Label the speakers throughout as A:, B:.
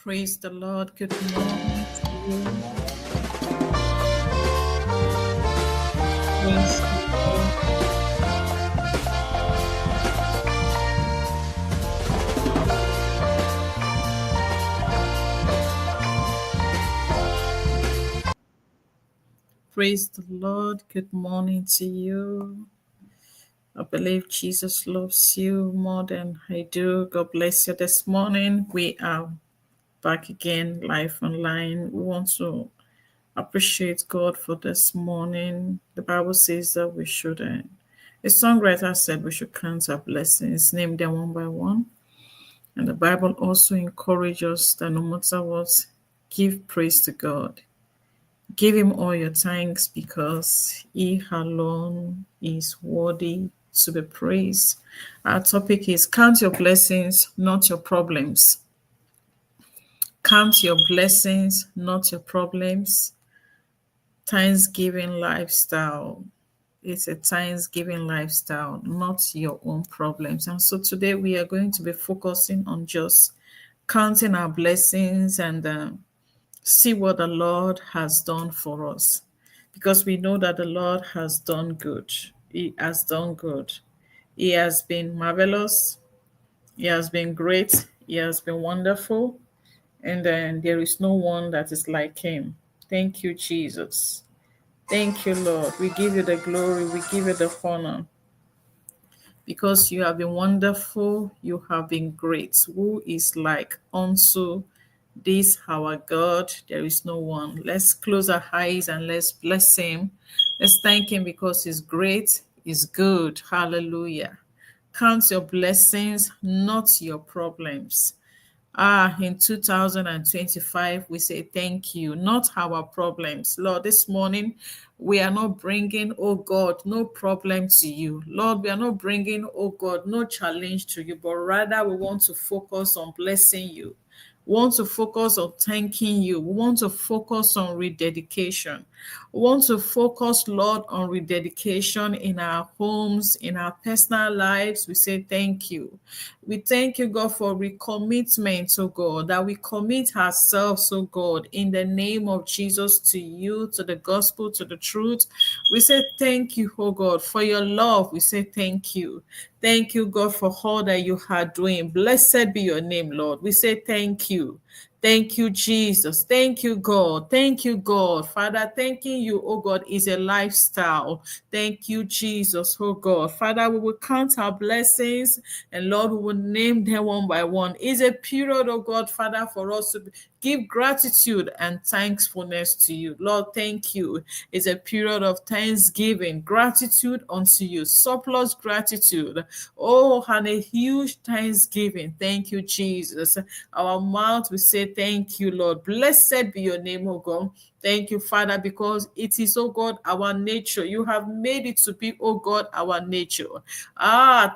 A: Praise the Lord. Good morning to you. Praise the Lord. Praise the Lord. Good morning to you. I believe Jesus loves you more than I do. God bless you this morning. We are back again, live online. We want to appreciate God for this morning. The Bible says that we should, a songwriter said we should count our blessings, name them one by one. And the Bible also encourages us that no matter what, give praise to God. Give him all your thanks because he alone is worthy to be praised. Our topic is count your blessings, not your problems. Count your blessings, not your problems. Thanksgiving lifestyle. It's a Thanksgiving lifestyle, not your own problems. And so today we are going to be focusing on just counting our blessings and see what the Lord has done for us. Because we know that the Lord has done good. He has done good. He has been marvelous. He has been great. He has been wonderful. And then there is no one that is like him. Thank you, Jesus. Thank you, Lord. We give you the glory. We give you the honor. Because you have been wonderful. You have been great. Who is like unto this our God? There is no one. Let's close our eyes and let's bless him. Let's thank him because he's great, he's good. Hallelujah. Count your blessings, not your problems. In 2025, we say thank you, not our problems. Lord, this morning, we are not bringing, oh God, no problem to you. Lord, we are not bringing, oh God, no challenge to you, but rather we want to focus on blessing you. We want to focus on thanking you. We want to focus on rededication. We want to focus, Lord, on rededication in our homes, in our personal lives. We say thank you. We thank you, God, for recommitment, oh God, that we commit ourselves, oh God, in the name of Jesus to you, to the gospel, to the truth. We say thank you, oh God, for your love. We say thank you. Thank you, God, for all that you are doing. Blessed be your name, Lord. We say thank you. Thank you, Jesus. Thank you, God. Thank you, God. Father, thanking you, oh God, is a lifestyle. Thank you, Jesus, oh God. Father, we will count our blessings and Lord, we will name them one by one. It's a period, oh God, Father, for us to give gratitude and thankfulness to you. Lord, thank you. It's a period of thanksgiving, gratitude unto you, surplus gratitude. Oh, and a huge thanksgiving. Thank you, Jesus. Our mouth will say thank you, Lord. Blessed be your name, oh God. Thank you, Father, because it is, oh God, our nature. You have made it to be, oh God, our nature.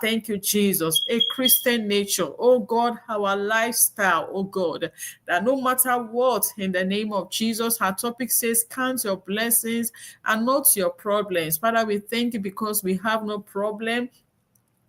A: Thank you, Jesus. A Christian nature, oh God, our lifestyle, oh God, that no matter what, in the name of Jesus, our topic says, count your blessings and not your problems. Father, we thank you because we have no problem.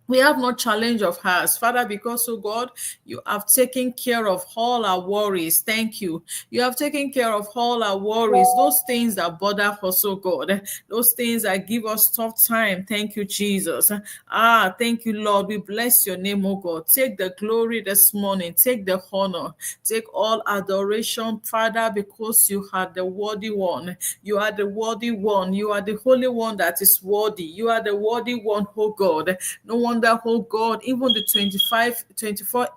A: We have no challenge of hearts, Father, because, oh God, you have taken care of all our worries. Thank you. You have taken care of all our worries, those things that bother us, oh God, those things that give us tough time. Thank you, Jesus. Thank you, Lord. We bless your name, oh God. Take the glory this morning. Take the honor. Take all adoration, Father, because you are the worthy one. You are the worthy one. You are the holy one that is worthy. You are the worthy one, oh God. No wonder, oh God, even the 24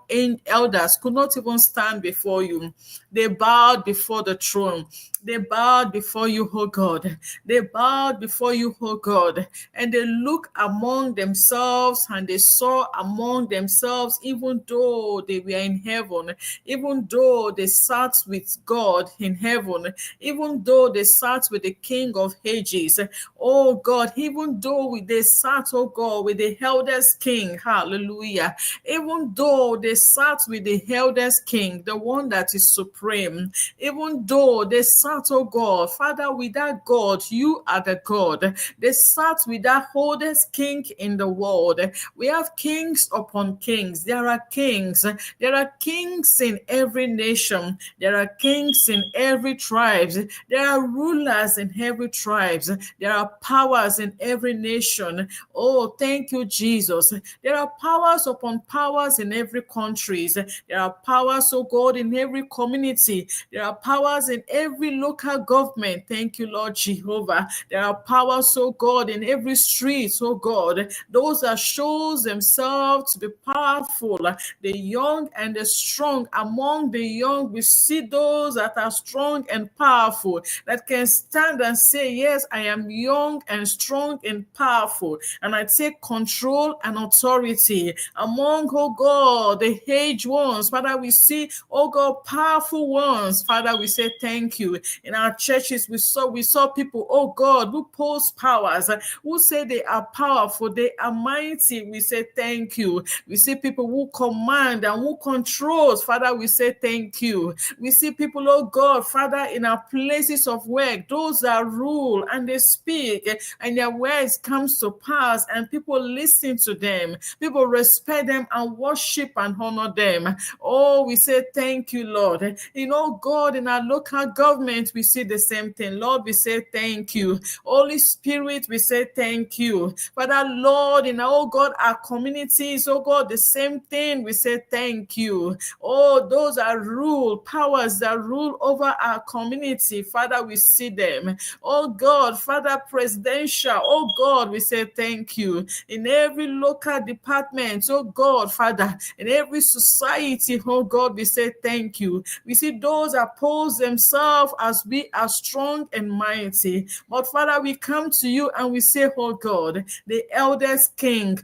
A: elders could not even stand before you. They bowed before the throne. They bowed before you, oh God. They bowed before you, oh God. And they looked among themselves and they saw among themselves, even though they were in heaven, even though they sat with God in heaven, even though they sat with the King of Ages, oh God, even though they sat, oh God, with the eldest King, hallelujah, even though they sat with the eldest King, the one that is supreme, even though they sat, oh God, Father, with that God, you are the God. They sat with that oldest King in the world. We have kings upon kings. There are kings. There are kings in every nation. There are kings in every tribe. There are rulers in every tribe. There are powers in every nation. Oh, thank you, Jesus. There are powers upon powers in every country. There are powers, oh God, in every community. There are powers in every local government. Thank you, Lord Jehovah. There are powers, oh God, in every street, oh God. Those that shows themselves to be powerful, the young and the strong. Among the young, we see those that are strong and powerful, that can stand and say, yes, I am young and strong and powerful, and I take control and authority. Among, oh God, the aged ones, Father, we see, oh God, powerful ones. Father, we say thank you. In our churches, we saw people, oh God, who pose powers, who say they are powerful, they are mighty. We say thank you. We see people who command and who controls. Father, we say thank you. We see people, oh God, Father, in our places of work, those that rule and they speak and their words comes to pass and people listen to them. People respect them and worship and honor them. Oh, we say thank you, Lord. You know, God, in our local government, we see the same thing. Lord, we say thank you. Holy Spirit, we say thank you. Father, Lord, in our, oh God, our communities, oh God, the same thing. We say thank you. Oh, those are rule, powers that rule over our community. Father, we see them. Oh God, Father, presidential, oh God, we say thank you. In every local department, oh God, Father, in every society, oh God, we say thank you. We see those that pose themselves as we are strong and mighty. But Father, we come to you and we say, oh God, the eldest King,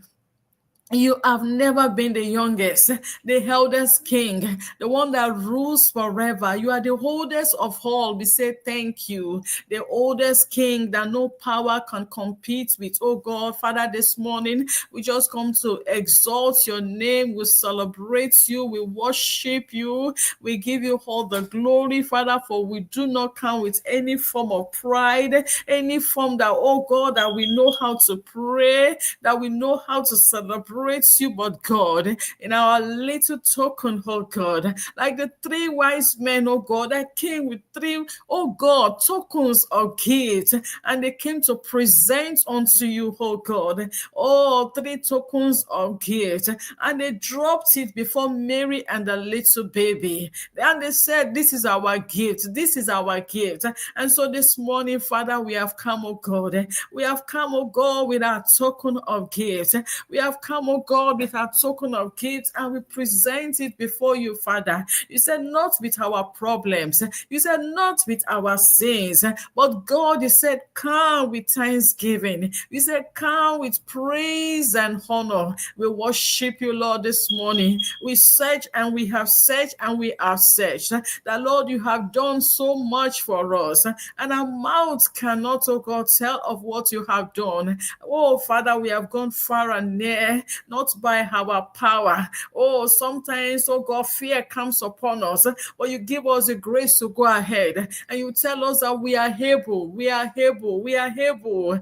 A: you have never been the youngest, the eldest King, the one that rules forever. You are the oldest of all. We say thank you. The oldest King that no power can compete with. Oh God, Father, this morning we just come to exalt your name. We celebrate you. We worship you. We give you all the glory, Father, for we do not come with any form of pride, any form that, oh God, that we know how to pray, that we know how to celebrate you, but God, in our little token, oh God, like the three wise men, oh God, that came with three, oh God, tokens of gifts, and they came to present unto you, oh God, oh, three tokens of gifts, and they dropped it before Mary and the little baby, and they said, this is our gift, this is our gift. And so this morning, Father, we have come, oh God, we have come, oh God, with our token of gifts. We have come, oh God, with our token of gifts and we present it before you, Father. You said, not with our problems. You said, not with our sins. But God, you said, come with thanksgiving. You said, come with praise and honor. We worship you, Lord, this morning. We search and we have searched and we have searched. That, Lord, you have done so much for us. And our mouth cannot, oh God, tell of what you have done. Oh, Father, we have gone far and near, not by our power. Oh, sometimes, oh God, fear comes upon us, but you give us the grace to go ahead and you tell us that we are able, we are able, we are able.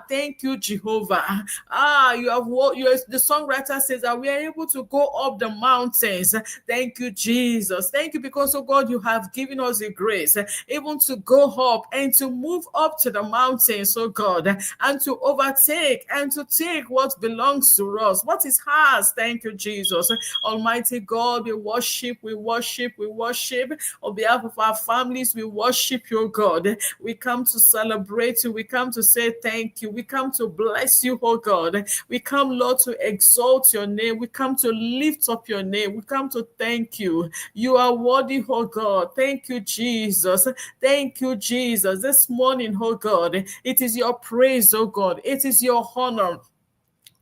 A: Thank you, Jehovah. The songwriter says that we are able to go up the mountains. Thank you, Jesus. Thank you because, oh God, you have given us the grace even to go up and to move up to the mountains, oh God, and to overtake and to take what belongs to us, what is ours. Thank you, Jesus. Almighty God, we worship, we worship, we worship. On behalf of our families, we worship you, God. We come to celebrate you. We come to say thank you. We come to bless you, oh God. We come, Lord, to exalt your name. We come to lift up your name. We come to thank you. You are worthy, oh God. Thank you, Jesus. Thank you, Jesus. This morning, oh God, it is your praise, oh God. It is your honor.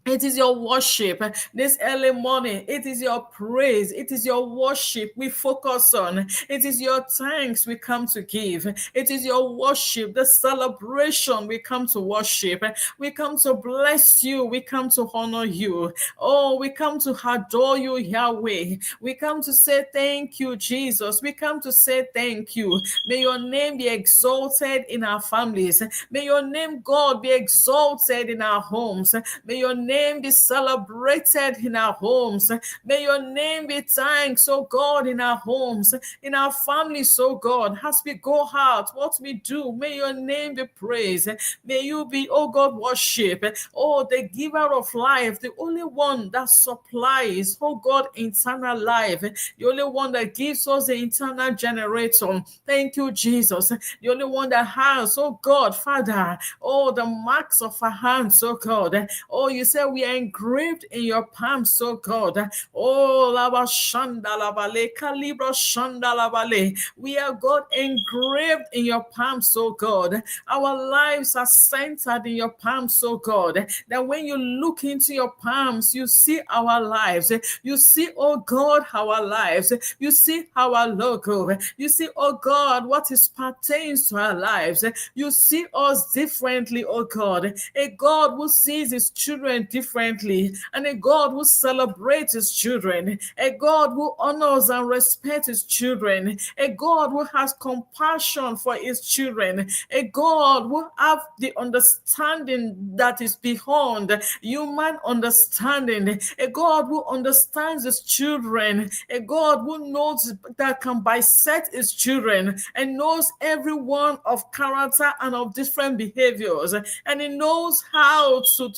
A: It is your worship this early morning. It is your praise. It is your worship we focus on. It is your thanks we come to give. It is your worship, the celebration we come to worship. We come to bless you. We come to honor you. Oh, we come to adore you, Yahweh. We come to say thank you, Jesus. We come to say thank you. May your name be exalted in our families. May your name, God, be exalted in our homes. May your name be celebrated in our homes. May your name be thanked, oh God, in our homes, in our families, oh God. As we go out, what we do, may your name be praised. May you be, oh God, worship. Oh, the giver of life, the only one that supplies, oh God, eternal life, the only one that gives us the eternal generator. Thank you, Jesus. The only one that has, oh God, Father, oh, the marks of our hands, oh God. Oh, you say we are engraved in your palms, oh God. Oh, lava shandalabale, calibra shandalabale. We are, God, engraved in your palms, oh God. Our lives are centered in your palms, oh God. That when you look into your palms, you see our lives. You see, oh God, our lives. You see our logo. You see, oh God, what is pertains to our lives. You see us differently, oh God. A God who sees his children differently, and a God who celebrates his children, a God who honors and respects his children, a God who has compassion for his children, a God who have the understanding that is beyond human understanding, a God who understands his children, a God who knows that can bisect his children and knows everyone of character and of different behaviors, and he knows how to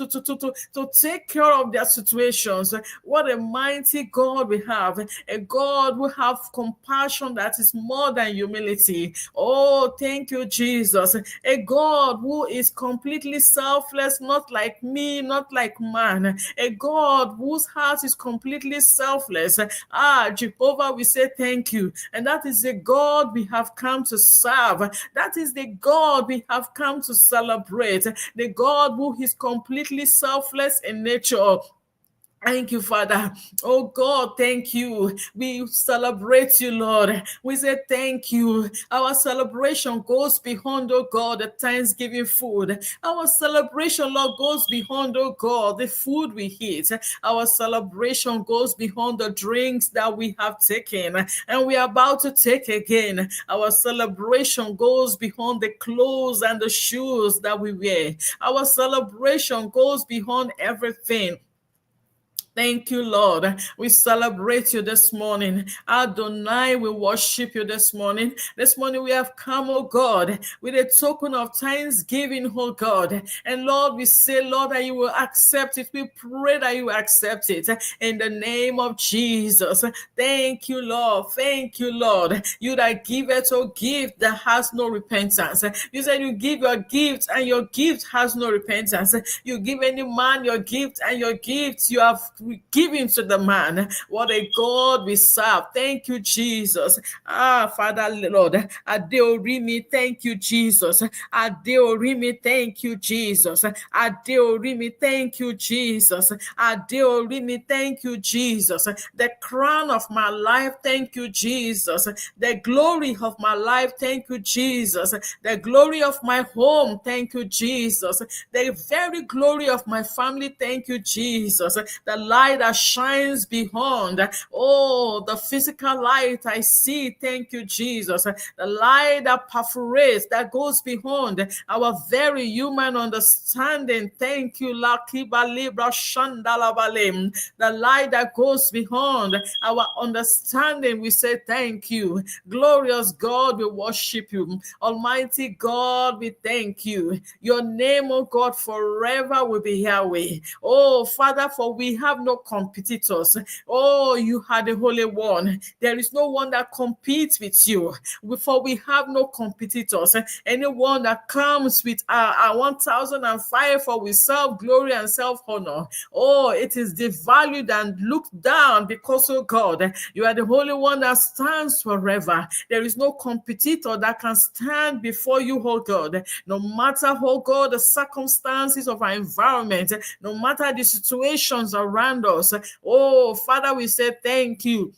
A: take care of their situations. What a mighty God we have, a God who have compassion that is more than humility. Oh, thank you, Jesus. A God who is completely selfless, not like me, not like man. A God whose heart is completely selfless. Jehovah, we say thank you. And that is the God we have come to serve. That is the God we have come to celebrate. The God who is completely selfless in nature. Thank you, Father. Oh God, thank you. We celebrate you, Lord. We say thank you. Our celebration goes beyond, oh God, the Thanksgiving food. Our celebration, Lord, goes beyond, oh God, the food we eat. Our celebration goes beyond the drinks that we have taken and we are about to take again. Our celebration goes beyond the clothes and the shoes that we wear. Our celebration goes beyond everything. Thank you, Lord. We celebrate you this morning. Adonai, we worship you this morning. This morning we have come, oh God, with a token of thanksgiving, oh God. And Lord, we say, Lord, that you will accept it. We pray that you will accept it in the name of Jesus. Thank you, Lord. Thank you, Lord. You that giveth, oh gift that has no repentance. You said you give your gift and your gift has no repentance. You give any man your gift and your gift you have given to the man. What a God we serve. Thank you, Jesus. Father, Lord. Adeorimi, thank you, Jesus. Adeorimi, thank you, Jesus. Adeorimi, thank you, Jesus. Adeorimi, thank you, Jesus. The crown of my life, thank you, Jesus. The glory of my life, thank you, Jesus. The glory of my home, thank you, Jesus. The very glory of my family, thank you, Jesus. The light that shines beyond, oh, the physical light I see, thank you, Jesus. The light that perforates, that goes beyond our very human understanding, thank you, Lakiba Libra Shandalabalem. The light that goes beyond our understanding, we say thank you. Glorious God, we worship you. Almighty God, we thank you. Your name, oh God, forever will be Yahweh. Oh, Father, for we have no competitors. Oh, you are the Holy One. There is no one that competes with you. For we have no competitors. Anyone that comes with our 1005, for we serve glory and self-honor. Oh, it is devalued and looked down because, oh God, you are the Holy One that stands forever. There is no competitor that can stand before you, oh God. No matter, oh God, the circumstances of our environment, no matter the situations around us. Oh, Father, we say thank you.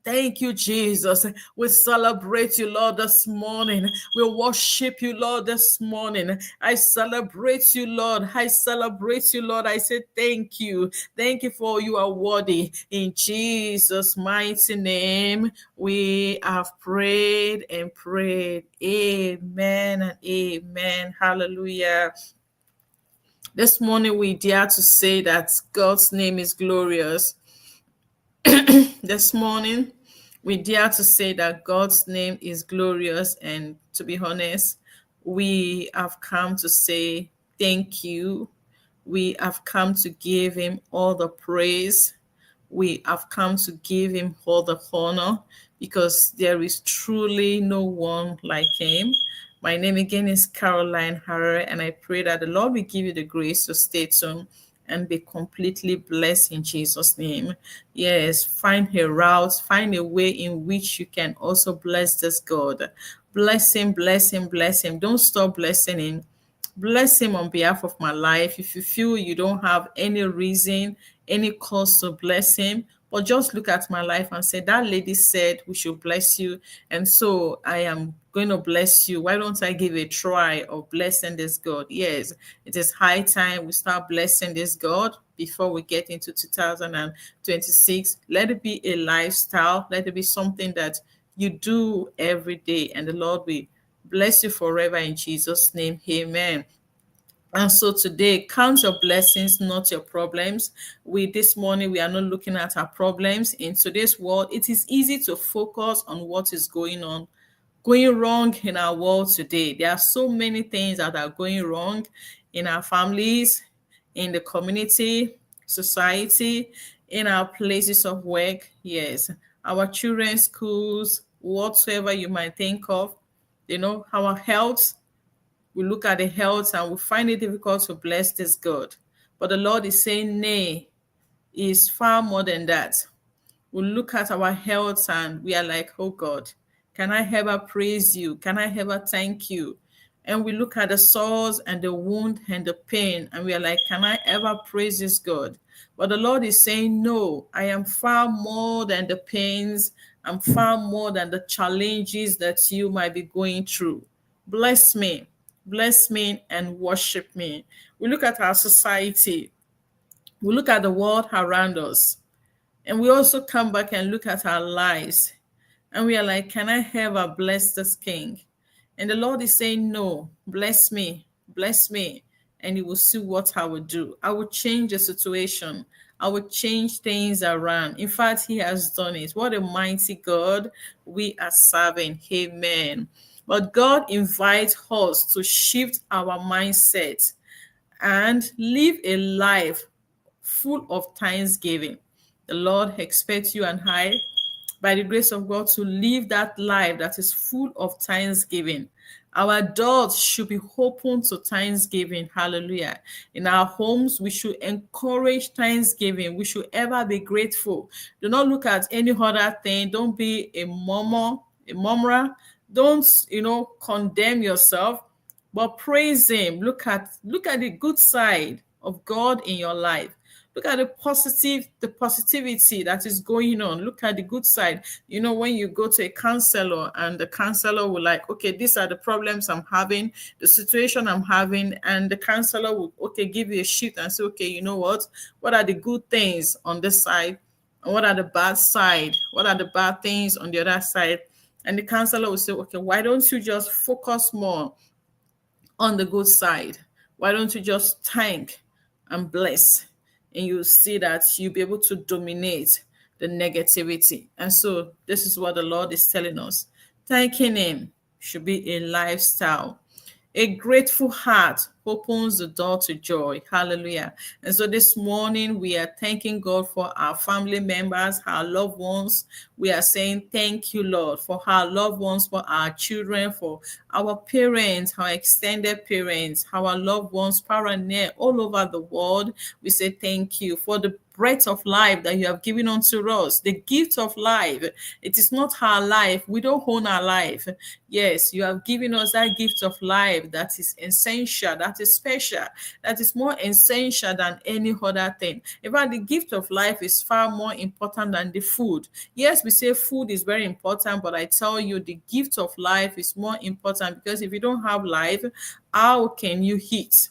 A: Thank you, Jesus. We celebrate you, Lord, this morning. We worship you, Lord, this morning. I celebrate you, Lord. I celebrate you, Lord. I say thank you. Thank you for you are worthy. In Jesus' mighty name, we have prayed and prayed. Amen and amen. Hallelujah. This morning, we dare to say that God's name is glorious. This morning, we dare to say that God's name is glorious. And to be honest, we have come to say thank you. We have come to give him all the praise. We have come to give him all the honor because there is truly no one like him. My name again is Caroline Harrer, and I pray that the Lord will give you the grace to stay tuned and be completely blessed in Jesus' name. Yes, find a route, find a way in which you can also bless this God. Bless him, bless him, bless him. Don't stop blessing him. Bless him on behalf of my life. If you feel you don't have any reason, any cause to bless him, but just look at my life and say, that lady said we should bless you. And so I am going to bless you. Why don't I give a try of blessing this God? Yes, it is high time we start blessing this God before we get into 2026. Let it be a lifestyle. Let it be something that you do every day, and the Lord will bless you forever in Jesus' name. Amen. And so today, count your blessings, not your problems. This morning, we are not looking at our problems. In today's world, it is easy to focus on what is going wrong in our world today. There are so many things that are going wrong in our families, in the community, society, in our places of work. Yes, our children's schools, whatsoever you might think of, our health. We look at the health and we find it difficult to bless this God. But the Lord is saying, nay, He is far more than that. We look at our health and we are like, oh God, can I ever praise you? Can I ever thank you? And we look at the sores and the wound and the pain and we are like, can I ever praise this God? But the Lord is saying, no, I am far more than the pains. I'm far more than the challenges that you might be going through. Bless me and worship me. We look at our society. We look at the world around us. And we also come back and look at our lives. And we are like, can I ever bless this king? And the Lord is saying, no, bless me, and you will see what I will do. I will change the situation. I will change things around. In fact, He has done it. What a mighty God we are serving. Amen. But God invites us to shift our mindset and live a life full of thanksgiving. The Lord expects you and I, by the grace of God, to live that life that is full of thanksgiving. Our doors should be open to thanksgiving. Hallelujah. In our homes, we should encourage thanksgiving. We should ever be grateful. Do not look at any other thing. Don't be a murmurer. Don't, condemn yourself, but praise Him. Look at the good side of God in your life. Look at the positivity that is going on. Look at the good side. When you go to a counselor and the counselor will like, okay, these are the problems I'm having, the situation I'm having, and the counselor will, okay, give you a sheet and say, okay, you know what are the good things on this side? And what are the bad side? What are the bad things on the other side? And the counselor will say, okay, why don't you just focus more on the good side? Why don't you just thank and bless? And you'll see that you'll be able to dominate the negativity. And so this is what the Lord is telling us. Thanking Him should be a lifestyle. A grateful heart opens the door to joy. Hallelujah. And so this morning, we are thanking God for our family members, our loved ones. We are saying thank you, Lord, for our loved ones, for our children, for our parents, our extended parents, our loved ones, far and near, all over the world. We say thank you for the breath of life that you have given unto us, the gift of life. It is not our life. We don't own our life. Yes, you have given us that gift of life that is essential, that is special, that is more essential than any other thing. In fact, the gift of life is far more important than the food. Yes, we say food is very important, but I tell you, the gift of life is more important, because if you don't have life, how can you eat?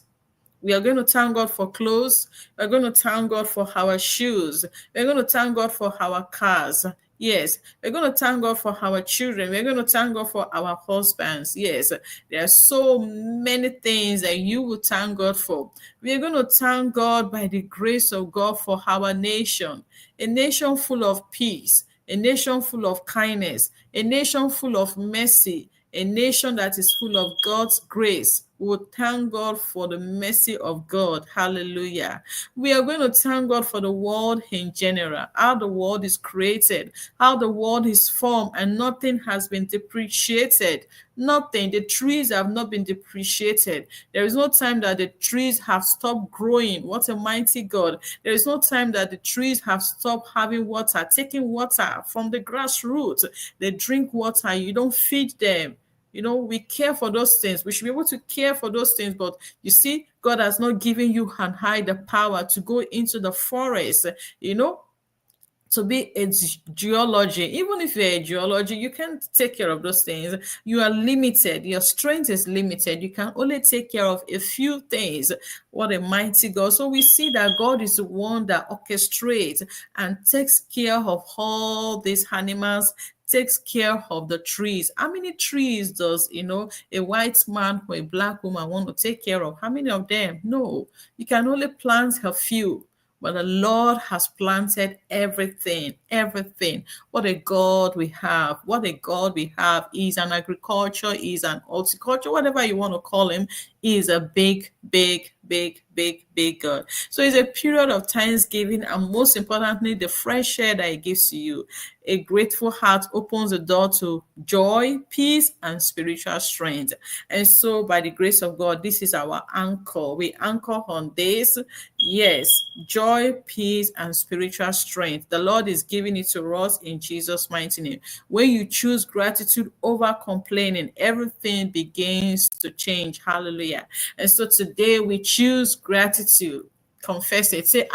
A: We are going to thank God for clothes. We're going to thank God for our shoes. We're going to thank God for our cars. Yes, we're going to thank God for our children. We're going to thank God for our husbands. Yes, there are so many things that you will thank God for. We're going to thank God by the grace of God for our nation, a nation full of peace, a nation full of kindness, a nation full of mercy, a nation that is full of God's grace. We will thank God for the mercy of God. Hallelujah. We are going to thank God for the world in general, how the world is created, how the world is formed, and nothing has been depreciated. Nothing. The trees have not been depreciated. There is no time that the trees have stopped growing. What a mighty God. There is no time that the trees have stopped having water, taking water from the grassroots. They drink water. You don't feed them. We care for those things. We should be able to care for those things. But you see, God has not given you and I the power to go into the forest, to be a geology. Even if you're a geology, you can't take care of those things. You are limited. Your strength is limited. You can only take care of a few things. What a mighty God. So we see that God is the one that orchestrates and takes care of all these animals, takes care of the trees. How many trees does a white man or a black woman want to take care of? How many of them? No, you can only plant a few. But the Lord has planted everything, everything. What a God we have. What a God we have. He's an agriculture, he's an horticulture, whatever you want to call him. He is a big, big, big, big, big God. So it's a period of thanksgiving, and most importantly, the fresh air that he gives to you. A grateful heart opens the door to joy, peace, and spiritual strength. And so, by the grace of God, this is our anchor. We anchor on this. Yes, joy, peace, and spiritual strength. The Lord is giving it to us in Jesus' mighty name. When you choose gratitude over complaining, everything begins to change. Hallelujah. And so today we choose gratitude. Confess it. Say,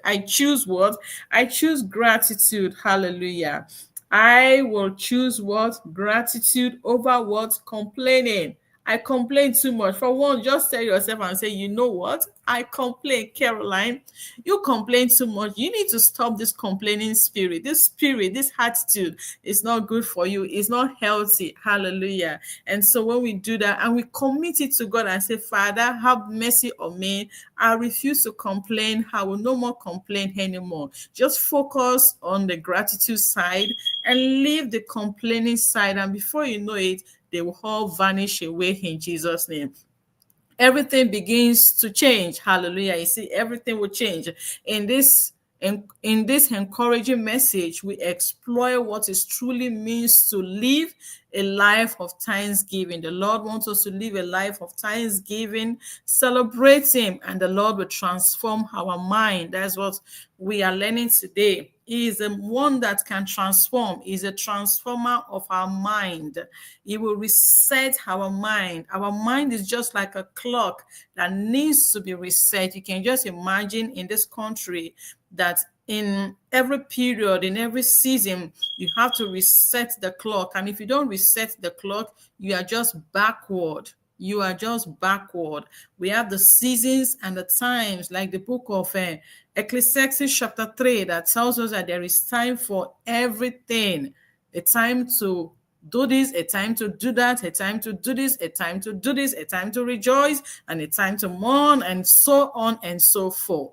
A: I choose what? I choose gratitude. Hallelujah. I will choose what? Gratitude over what? Complaining. I complain too much. For one, just tell yourself and say, you know what? I complain, Caroline. You complain too much. You need to stop this complaining spirit. This spirit, this attitude is not good for you. It's not healthy. Hallelujah. And so when we do that and we commit it to God and say, Father, have mercy on me. I refuse to complain. I will no more complain anymore. Just focus on the gratitude side and leave the complaining side. And before you know it, they will all vanish away in Jesus' name. Everything begins to change. Hallelujah. You see, everything will change. In this encouraging message, we explore what it truly means to live a life of thanksgiving. The Lord wants us to live a life of thanksgiving, celebrate Him, and the Lord will transform our mind. That's what we are learning today. He is the one that can transform. He is a transformer of our mind. He will reset our mind. Our mind is just like a clock that needs to be reset. You can just imagine in this country that in every period, in every season, you have to reset the clock. And if you don't reset the clock, you are just backward. You are just backward. We have the seasons and the times, like the book of Ecclesiastes chapter 3, that tells us that there is time for everything. A time to do this, a time to do that, a time to do this, a time to do this, a time to rejoice, and a time to mourn, and so on and so forth.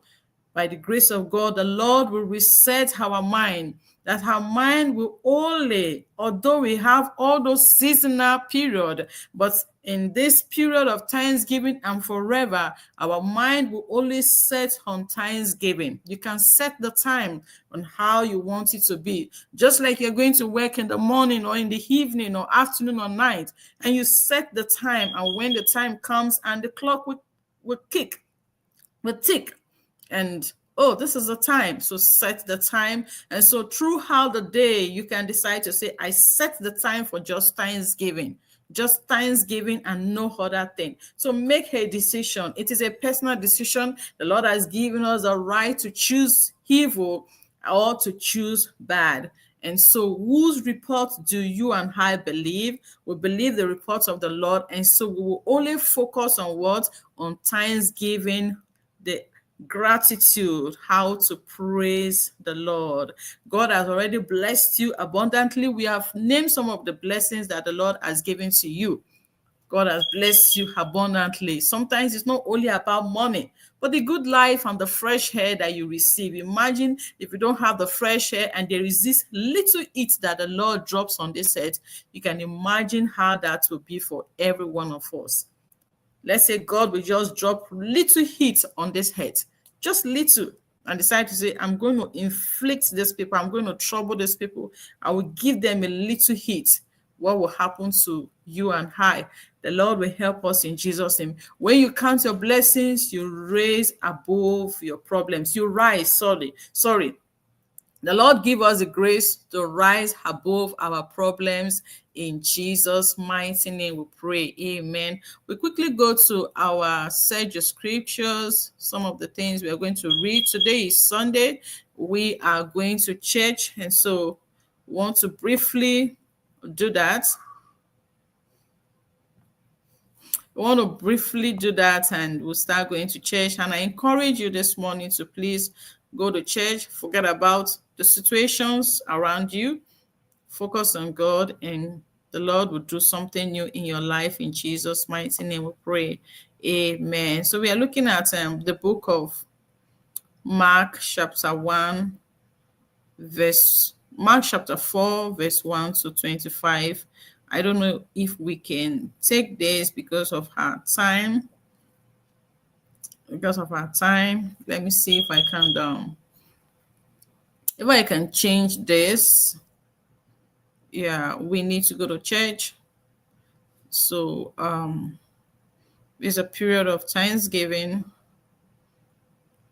A: By the grace of God, the Lord will reset our mind, that our mind will only, although we have all those seasonal period, but in this period of thanksgiving and forever, our mind will only set on thanksgiving. You can set the time on how you want it to be. Just like you're going to work in the morning or in the evening or afternoon or night, and you set the time, and when the time comes and the clock will tick, and this is the time, so set the time. And so throughout the day, you can decide to say, I set the time for just thanksgiving and no other thing. So make a decision. It is a personal decision. The Lord has given us a right to choose evil or to choose bad. And so whose report do you and I believe? We believe the report of the Lord. And so we will only focus on what? On thanksgiving, the gratitude, how to praise the Lord. God has already blessed you abundantly. We have named some of the blessings that the Lord has given to you. God has blessed you abundantly. Sometimes it's not only about money, but the good life and the fresh air that you receive. Imagine if you don't have the fresh air and there is this little heat that the Lord drops on this earth. You can imagine how that will be for every one of us. Let's say God will just drop little heat on this head, just little, and decide to say, I'm going to inflict these people, I'm going to trouble these people, I will give them a little heat. What will happen to you and I? The Lord will help us in Jesus' name. When you count your blessings, you raise above your problems. You rise, sorry. The Lord give us the grace to rise above our problems. In Jesus' mighty name we pray. Amen. We quickly go to our Search the Scriptures. Some of the things we are going to read. Today is Sunday. We are going to church, and so we want to briefly do that. We want to briefly do that, and we'll start going to church. And I encourage you this morning to please go to church. Forget about the situations around you. Focus on God, and the Lord will do something new in your life. In Jesus' mighty name we pray. Amen. So we are looking at the book of Mark chapter 1, Mark chapter 4, verse 1 to 25. I don't know if we can take this because of our time. Let me see if I can change this. Yeah, we need to go to church. So it's a period of Thanksgiving.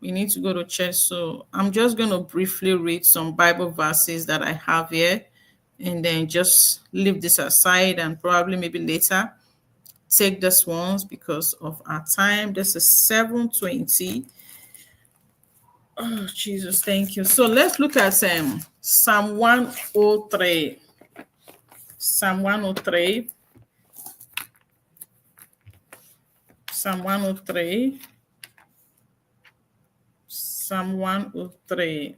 A: We need to go to church. So I'm just going to briefly read some Bible verses that I have here, and then just leave this aside, and probably maybe later take this ones because of our time. This is 7:20. Oh, Jesus, thank you. So let's look at Psalm 103. Psalm 103. Psalm 103. Psalm 103.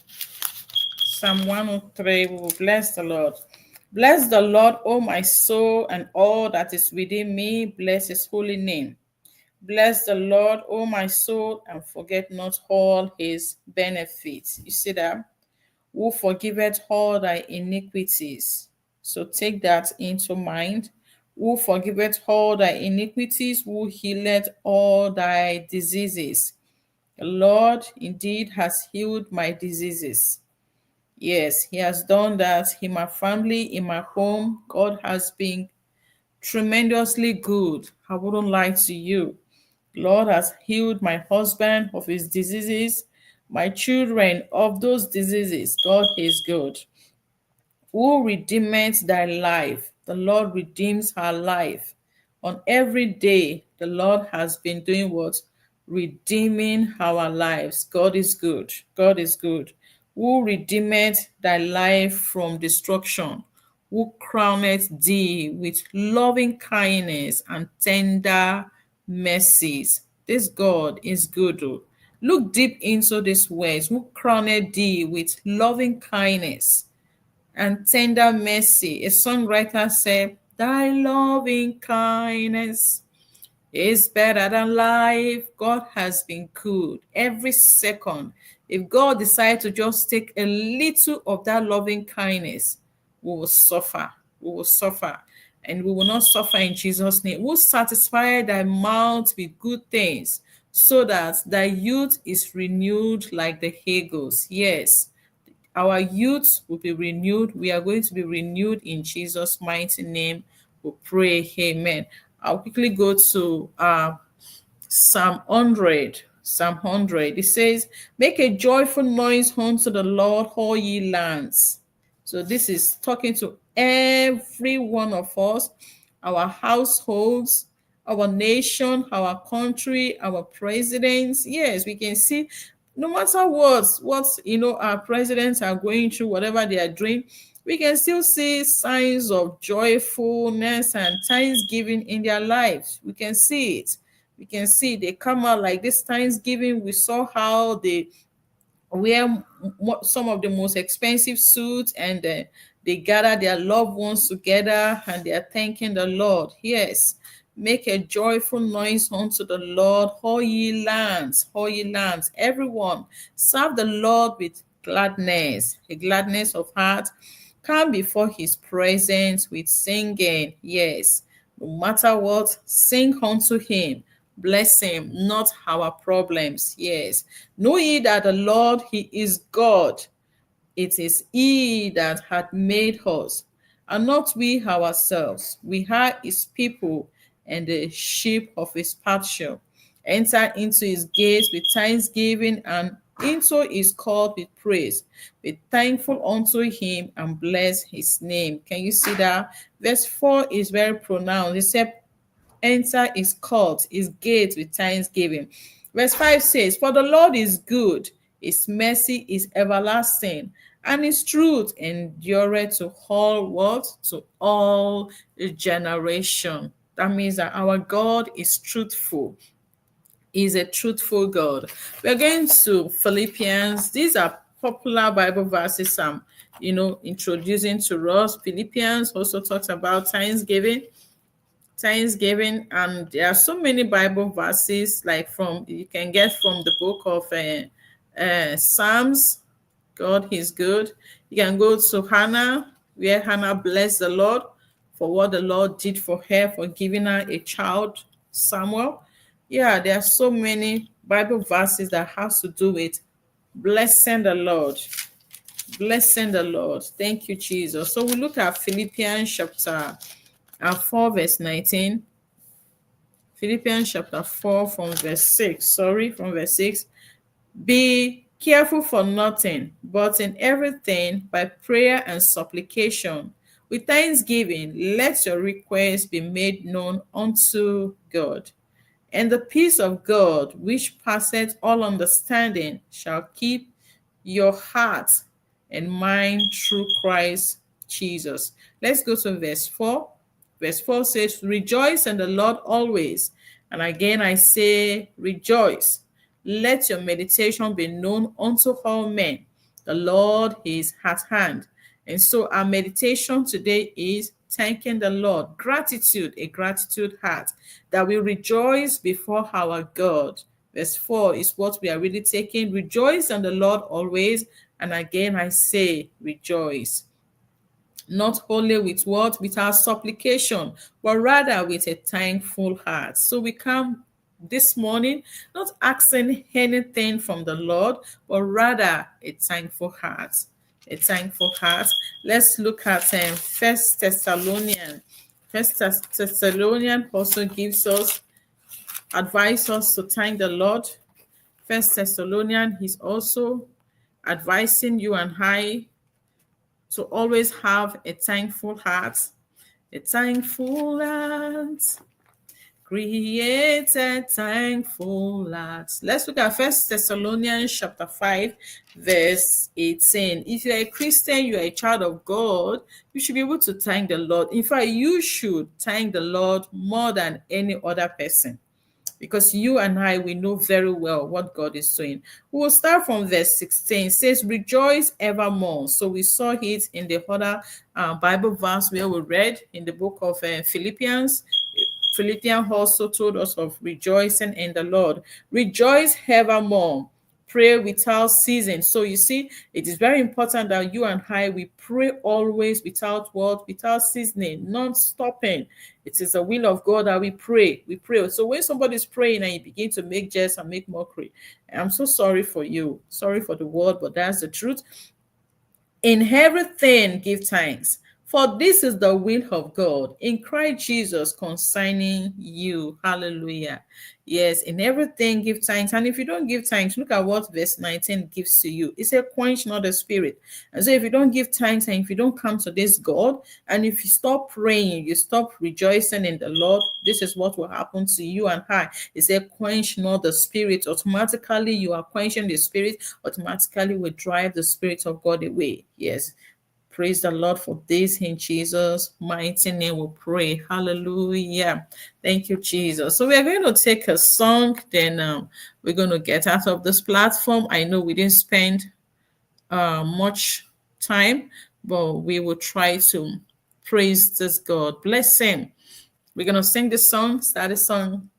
A: Psalm 103. We will bless the Lord. Bless the Lord, O my soul, and all that is within me. Bless his holy name. Bless the Lord, O my soul, and forget not all his benefits. You see that? Who forgiveth all thy iniquities. So take that into mind. Who forgiveth all thy iniquities, who healeth all thy diseases. The Lord indeed has healed my diseases. Yes, he has done that in my family, in my home. God has been tremendously good. I wouldn't lie to you. Lord has healed my husband of his diseases, my children of those diseases. God is good. Who redeemeth thy life? The Lord redeems her life. On every day, the Lord has been doing what? Redeeming our lives. God is good. God is good. Who redeemeth thy life from destruction? Who crowneth thee with loving kindness and tender mercies? This God is good. Oh. Look deep into these words. Who crowned thee with loving kindness and tender mercy. A songwriter said, thy loving kindness is better than life. God has been good every second. If God decides to just take a little of that loving kindness, we will suffer. We will suffer. And we will not suffer in Jesus' name. We'll satisfy thy mouth with good things so that thy youth is renewed like the eagles. Yes, our youth will be renewed. We are going to be renewed in Jesus' mighty name. We pray, amen. I'll quickly go to Psalm 100. Psalm 100. It says, make a joyful noise unto the Lord, all ye lands. So this is talking to every one of us, our households, our nation, our country, our presidents. Yes, we can see no matter what our presidents are going through, whatever they are doing, we can still see signs of joyfulness and thanksgiving in their lives. We can see it. We can see they come out like this Thanksgiving. We saw how they wear some of the most expensive suits, and they gather their loved ones together and they are thanking the Lord. Yes, make a joyful noise unto the Lord, all ye lands, all ye lands. Everyone, serve the Lord with gladness, a gladness of heart. Come before his presence with singing. Yes, no matter what, sing unto him. Bless him, not our problems. Yes. Know ye that the Lord, he is God. It is he that hath made us, and not we ourselves. We are his people and the sheep of his pasture. Enter into his gates with thanksgiving and into his court with praise. Be thankful unto him and bless his name. Can you see that? Verse 4 is very pronounced. It said, enter his court, his gates with thanksgiving. Verse 5 says, for the Lord is good, his mercy is everlasting, and his truth endureth to all what? To all generation. That means that our God is truthful. Is a truthful God. We're going to Philippians. These are popular Bible verses I'm introducing to us. Philippians also talks about Thanksgiving, and there are so many Bible verses like from you can get from the book of Psalms. God is good. You can go to Hannah, where Hannah blessed the Lord for what the Lord did for her, for giving her a child, Samuel. Yeah, there are so many Bible verses that has to do with blessing the Lord. Blessing the Lord. Thank you, Jesus. So we look at Philippians chapter 4, verse 19. Philippians chapter 4 from verse 6. From verse 6. Be careful for nothing, but in everything by prayer and supplication, with thanksgiving, let your requests be made known unto God. And the peace of God, which passeth all understanding, shall keep your heart and mind through Christ Jesus. Let's go to verse 4. Verse 4 says, rejoice in the Lord always. And again I say, rejoice. Let your meditation be known unto all men. The Lord is at hand. And so our meditation today is thanking the Lord. Gratitude, a gratitude heart, that we rejoice before our God. Verse 4 is what we are really taking. Rejoice in the Lord always. And again I say, rejoice. Not only with what? With our supplication, but rather with a thankful heart. So we come this morning not asking anything from the Lord, but rather a thankful heart. A thankful heart. Let's look at First Thessalonians. Thessalonians also gives us advise us to thank the Lord. First Thessalonians is also advising you and I to always have a thankful heart. A thankful heart. Create a thankful heart. Let's look at First Thessalonians chapter 5, verse 18. If you're a Christian, you're a child of God, you should be able to thank the Lord. In fact, you should thank the Lord more than any other person, because you and I, we know very well what God is doing. We will start from verse 16. It says, rejoice evermore. So we saw it in the other Bible verse where we read in the book of Philippians. Philippians also told us of rejoicing in the Lord. Rejoice evermore. Pray without ceasing. So you see, it is very important that you and I, we pray always without what? Without ceasing, not stopping. It is the will of God that we pray. We pray. So when somebody's praying and you begin to make jest and make mockery, I'm so sorry for you. Sorry for the word, but that's the truth. In everything, give thanks, for this is the will of God in Christ Jesus concerning you. Hallelujah. Yes, in everything, give thanks. And if you don't give thanks, look at what verse 19 gives to you. It says, quench not the spirit. And so if you don't give thanks and if you don't come to this God, and if you stop praying, you stop rejoicing in the Lord, this is what will happen to you and I. It says, quench not the spirit. Automatically, you are quenching the spirit. Automatically, will drive the spirit of God away. Yes. Praise the Lord for this. In Jesus' mighty name we pray. Hallelujah. Thank you, Jesus. So we're going to take a song, then we're going to get out of this platform. I know we didn't spend much time, but we will try to praise this God. Bless him. We're going to sing this song, start the song.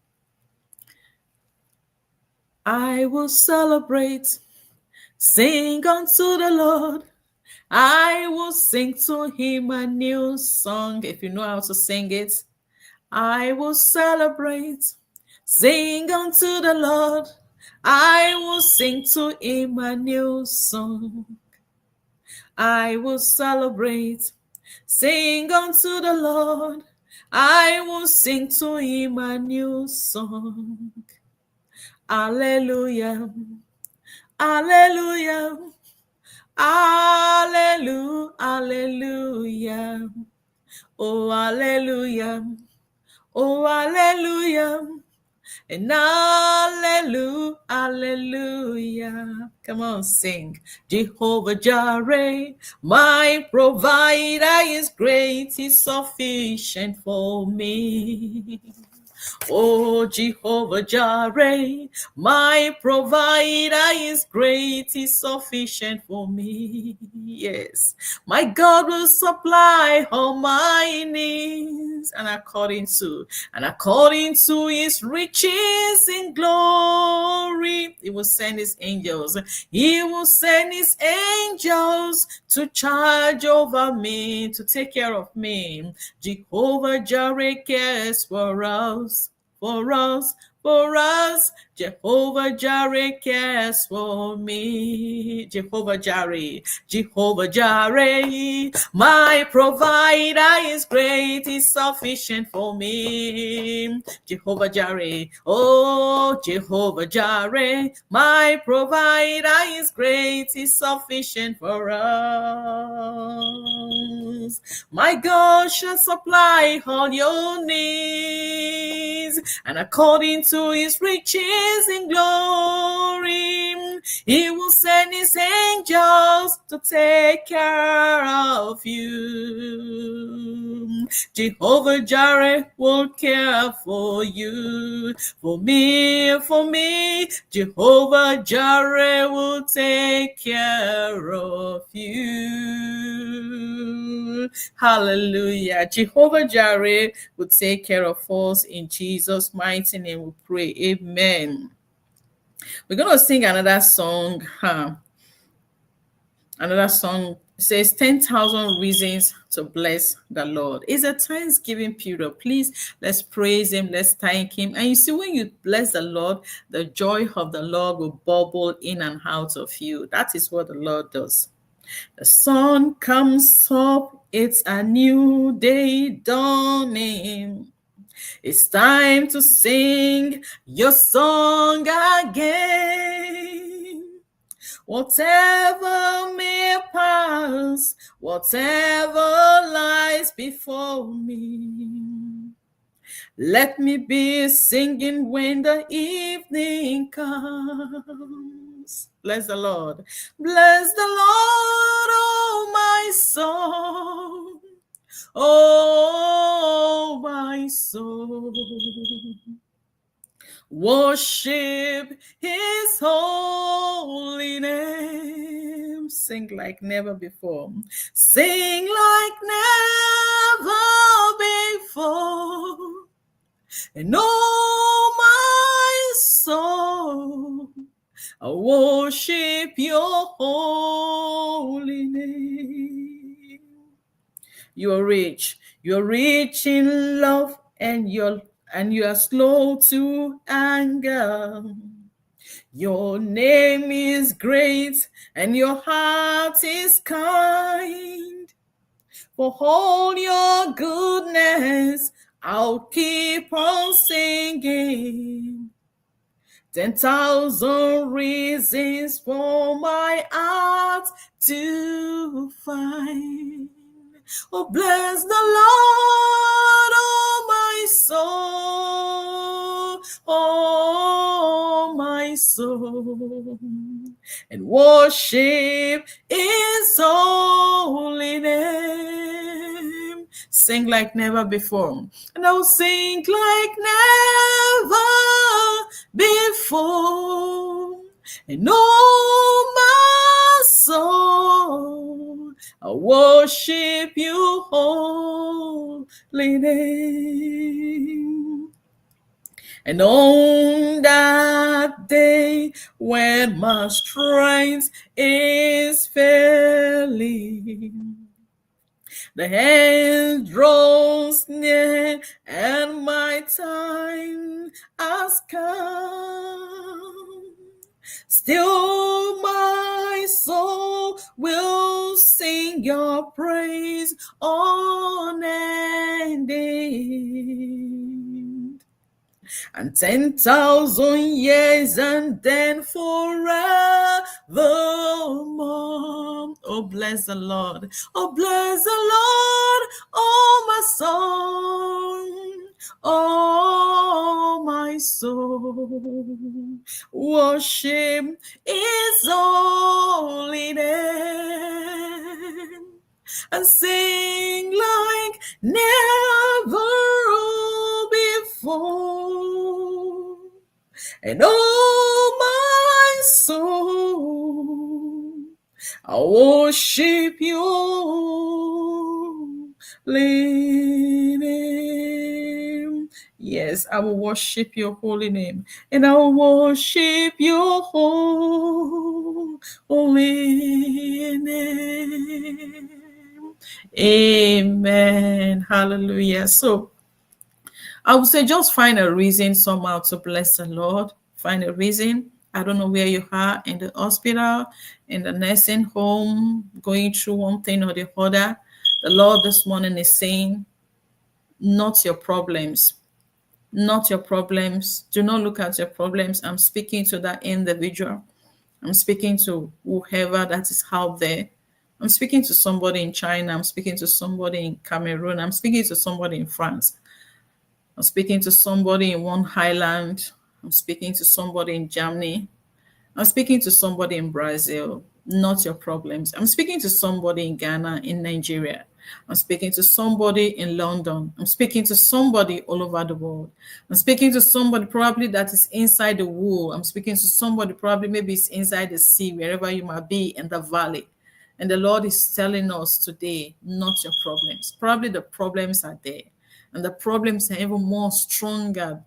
A: I will celebrate, sing unto the Lord. I will sing to him a new song. If you know how to sing it, I will celebrate, sing unto the Lord. I will sing to him a new song. I will celebrate, sing unto the Lord. I will sing to him a new song. Hallelujah, hallelujah. Hallelujah, hallelujah. Oh, hallelujah. Oh, hallelujah. And hallelujah, hallelujah. Come on, sing. Jehovah Jireh, my provider is great, is sufficient for me. Oh, Jehovah Jireh, my provider is great, is sufficient for me. Yes, my God will supply all my needs, and according to his riches in glory, he will send his angels. He will send his angels to charge over me, to take care of me. Jehovah Jireh cares for us, for us, for us. Jehovah Jireh cares for me. Jehovah Jireh, Jehovah Jireh, my provider is great, is sufficient for me. Jehovah Jireh, oh Jehovah Jireh, my provider is great, is sufficient for us. My God shall supply all your needs, and according to his riches in glory, he will send his angels to take care of you. Jehovah Jireh will care for you. For me, Jehovah Jireh will take care of you. Hallelujah. Jehovah Jireh will take care of us. In Jesus' mighty name we pray. Amen. We're going to sing another song. Another song says 10,000 reasons to bless the Lord. It's a Thanksgiving period. Please, let's praise him. Let's thank him. And you see, when you bless the Lord, the joy of the Lord will bubble in and out of you. That is what the Lord does. The sun comes up. It's a new day dawning. It's time to sing your song again. Whatever may pass, whatever lies before me, let me be singing when the evening comes. Bless the Lord. Bless the Lord, oh my soul. Oh my soul. Worship his holy name. Sing like never before. Sing like never before. And oh my soul, I worship your holy name. You are rich. You're rich in love, and you are slow to anger. Your name is great, and your heart is kind. For all your goodness, I'll keep on singing. 10,000 reasons for my heart to find. Oh, bless the Lord, oh my soul, oh my soul, and worship his holy name. Sing like never before. And I'll sing like never before. And oh my soul, I worship you holy name. And on that day when my strength is failing, the end draws near and my time has come. Still my soul will sing your praise unending. And 10,000 years and then forevermore. Oh, bless the Lord. Oh, bless the Lord, oh my soul. Oh, my soul. Worship his holy name. And sing like never before. And oh my soul, I worship your holy name. Yes, I will worship your holy name, and I will worship your holy name. Amen. Hallelujah. So I would say just find a reason somehow to bless the Lord. Find a reason. I don't know where you are, in the hospital, in the nursing home, going through one thing or the other. The Lord this morning is saying, not your problems. Not your problems. Do not look at your problems. I'm speaking to that individual. I'm speaking to whoever that is out there. I'm speaking to somebody in China. I'm speaking to somebody in Cameroon. I'm speaking to somebody in France. I'm speaking to somebody in one island. I'm speaking to somebody in Germany. I'm speaking to somebody in Brazil. Not your problems. I'm speaking to somebody in Ghana, in Nigeria. I'm speaking to somebody in London. I'm speaking to somebody all over the world. I'm speaking to somebody probably that is inside the wool. I'm speaking to somebody probably maybe it's inside the sea, wherever you might be in the valley. And the Lord is telling us today, not your problems. Probably the problems are there. And the problems are even more stronger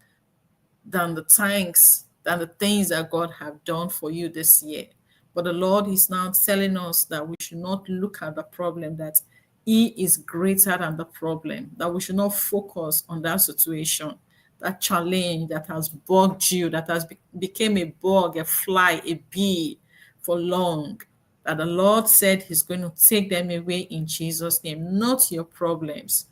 A: than the thanks, than the things that God have done for you this year. But the Lord is now telling us that we should not look at the problem, that He is greater than the problem, that we should not focus on that situation, that challenge that has bugged you, that has became a bug, a fly, a bee for long, that the Lord said He's going to take them away in Jesus' name, not your problems,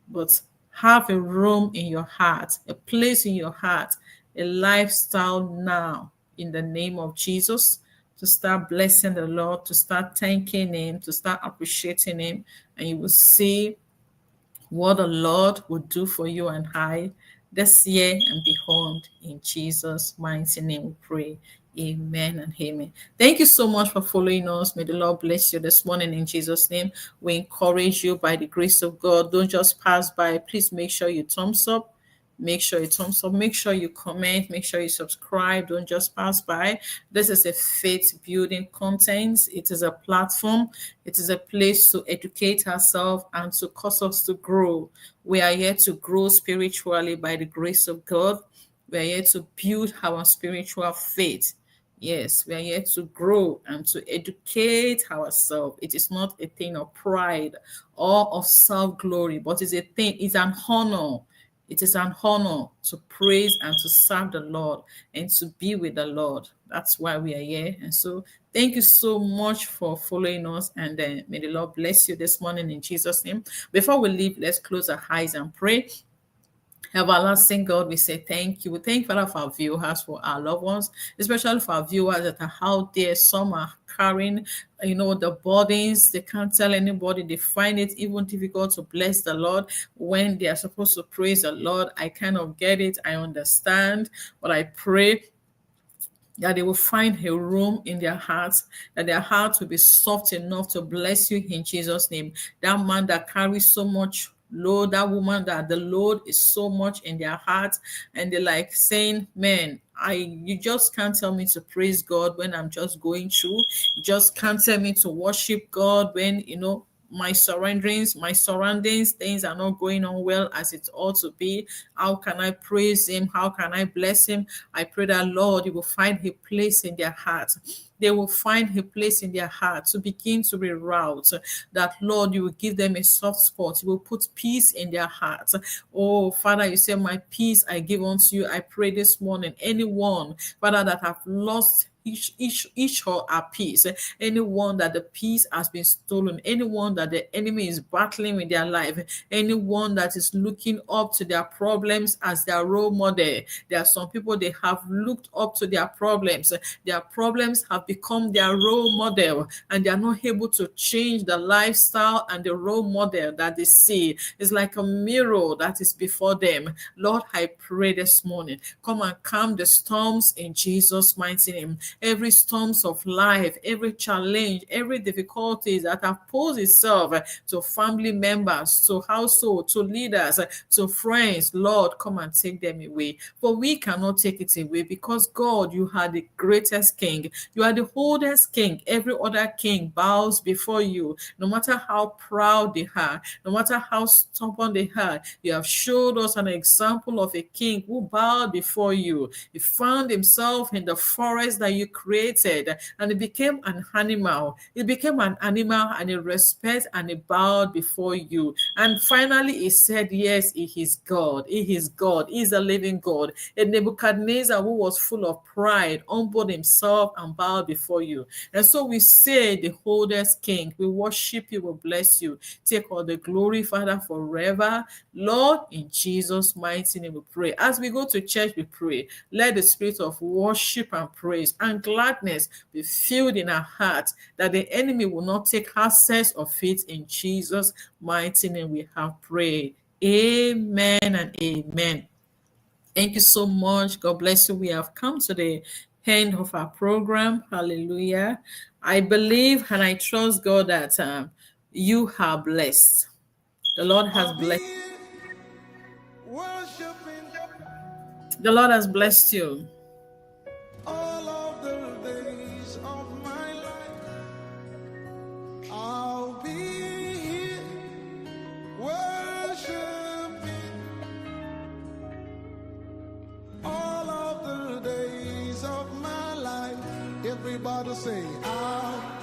A: but have a room in your heart, a place in your heart, a lifestyle now in the name of Jesus, to start blessing the Lord, to start thanking Him, to start appreciating Him, and you will see what the Lord will do for you and I this year and beyond. In Jesus' mighty name we pray. Amen and amen. Thank you so much for following us. May the Lord bless you this morning in Jesus' name. We encourage you by the grace of God. Don't just pass by. Please make sure you thumbs up. Make sure you thumbs up. Make sure you comment. Make sure you subscribe. Don't just pass by. This is a faith building content. It is a platform. It is a place to educate ourselves and to cause us to grow. We are here to grow spiritually by the grace of God. We are here to build our spiritual faith. Yes, we are here to grow and to educate ourselves. It is not a thing of pride or of self glory, but it's an honor. It is an honor to praise and to serve the Lord and to be with the Lord. That's why we are here. And so, thank you so much for following us. And may the Lord bless you this morning in Jesus' name. Before we leave, let's close our eyes and pray. Everlasting God, we say thank you. We thank Father for our viewers, for our loved ones, especially for our viewers that are out there. Some are carrying, the burdens. They can't tell anybody. They find it even difficult to bless the Lord when they are supposed to praise the Lord. I kind of get it. I understand. But I pray that they will find a room in their hearts, that their hearts will be soft enough to bless you in Jesus' name. That man that carries so much load, that woman that the load is so much in their hearts, and they're like saying, man, you just can't tell me to praise God when I'm just going through. You just can't tell me to worship God when my surroundings, things are not going on well as it ought to be. How can I praise Him? How can I bless Him? I pray that, Lord, you will find a place in their heart. They will find a place in their heart to begin to reroute. That, Lord, you will give them a soft spot. You will put peace in their heart. Oh, Father, you say, my peace I give unto you. I pray this morning, anyone, Father, that have lost each or our peace, anyone that the peace has been stolen, anyone that the enemy is battling with their life, anyone that is looking up to their problems as their role model. There are some people, they have looked up to their problems have become their role model, and they are not able to change the lifestyle and the role model that they see. It's like a mirror that is before them. Lord, I pray this morning, come and calm the storms in Jesus' mighty name. Every storms of life, every challenge, every difficulties that have posed itself to family members, to household, to leaders, to friends, Lord, come and take them away. For we cannot take it away, because God, you are the greatest King. You are the oldest King. Every other king bows before you, no matter how proud they are, no matter how stubborn they are. You have showed us an example of a king who bowed before you. He found himself in the forest that you created, and he became an animal. He became an animal, and he respected and he bowed before you. And finally he said, yes, he is God. He is God. He is a living God. And Nebuchadnezzar, who was full of pride, humbled himself and bowed before you. And so we say, the oldest King, we worship you, we bless you. Take all the glory, Father, forever. Lord, in Jesus' mighty name we pray. As we go to church, we pray, let the spirit of worship and praise and gladness be filled in our hearts, that the enemy will not take access of it. In Jesus' mighty name we have prayed. Amen and amen. Thank you so much. God bless you. We have come to the end of our program. Hallelujah. I believe and I trust God that you are blessed. The Lord has
B: I'll be
A: blessed.
B: here worshiping
A: The Lord has blessed you.
B: all of the days of my life. I'll be here worshiping all of the days of my life. Everybody say, I'll